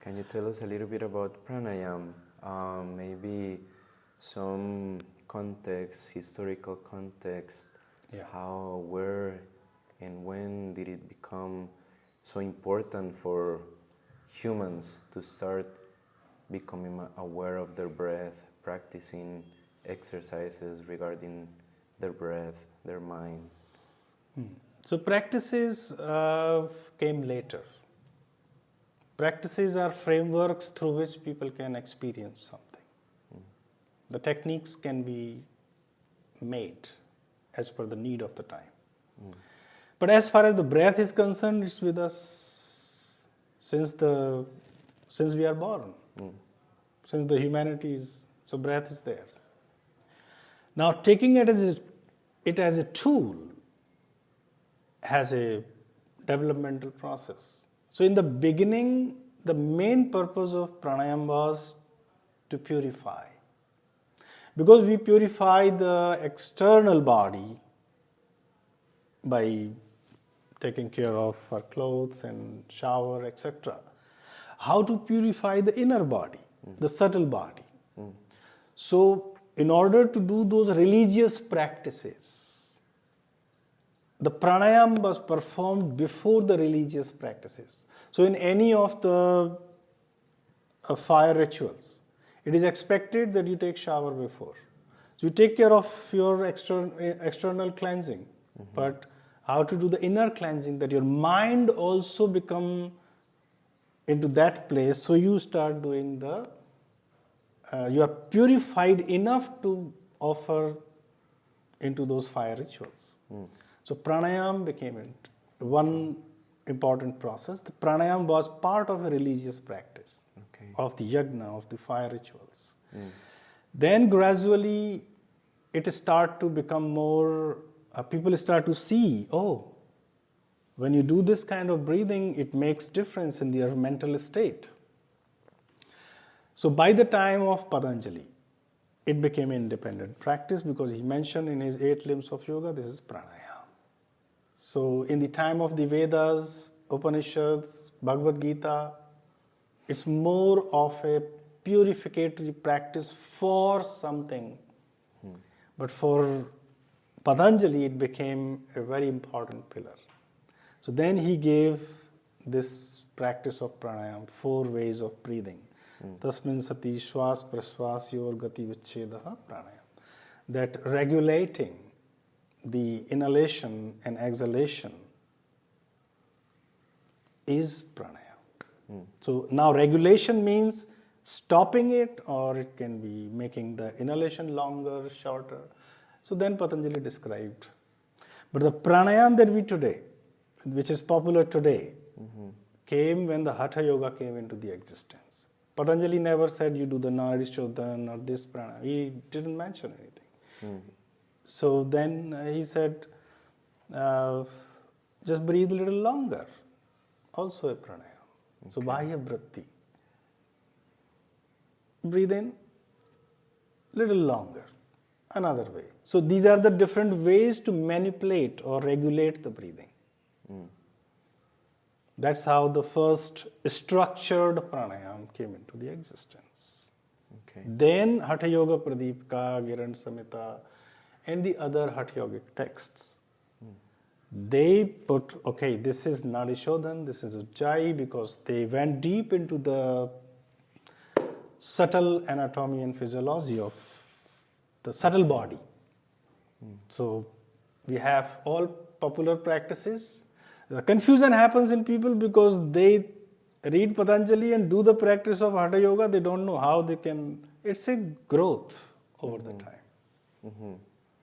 Can you tell us a little bit about pranayama? Maybe some context, historical context, how, where, and when did it become so important for humans to start becoming aware of their breath, practicing exercises regarding their breath, their mind? So practices came later. Practices are frameworks through which people can experience something. The techniques can be made as per the need of the time. But as far as the breath is concerned, it's with us since we are born, since the humanity is, so breath is there. Now taking it as a tool has a developmental process. So in the beginning, the main purpose of pranayama was to purify. Because we purify the external body by taking care of our clothes and shower, etc. How to purify the inner body, the subtle body. So in order to do those religious practices, the pranayama was performed before the religious practices. So in any of the fire rituals, it is expected that you take shower before. So you take care of your external cleansing, but how to do the inner cleansing, that your mind also become into that place, so you start doing you are purified enough to offer into those fire rituals. So pranayama became one important process. The pranayama was part of a religious practice of the yajña, of the fire rituals. Then gradually it start to become more, people start to see, when you do this kind of breathing, it makes difference in their mental state. So by the time of Patanjali, it became independent practice because he mentioned in his 8 limbs of yoga, this is pranayama. So in the time of the Vedas, Upanishads, Bhagavad Gita, it's more of a purificatory practice for something. But for Patanjali, it became a very important pillar. So then he gave this practice of pranayama, 4 ways of breathing. Tasmin sati shwas praswas yor gati vichchedaha pranayama. That regulating the inhalation and exhalation is pranayama. So now regulation means stopping it, or it can be making the inhalation longer, shorter. So then Patanjali described. But the pranayama that we today, which is popular today, came when the Hatha Yoga came into the existence. Patanjali never said you do the Nadi Śodhana or this pranayama. He didn't mention anything. So then he said, just breathe a little longer. Also a pranayama. So Bahya Vritti. Breathe in little longer. Another way. So these are the different ways to manipulate or regulate the breathing. That's how the first structured pranayama came into the existence. Then Hatha Yoga Pradīpikā, Gheraṇḍa Saṁhitā, and the other Hatha Yogic texts. They put, this is Nadi Śodhana, this is Ujjayi, because they went deep into the subtle anatomy and physiology of the subtle body. So we have all popular practices. The confusion happens in people because they read Patanjali and do the practice of Hatha Yoga. They don't know how they can. It's a growth over the time.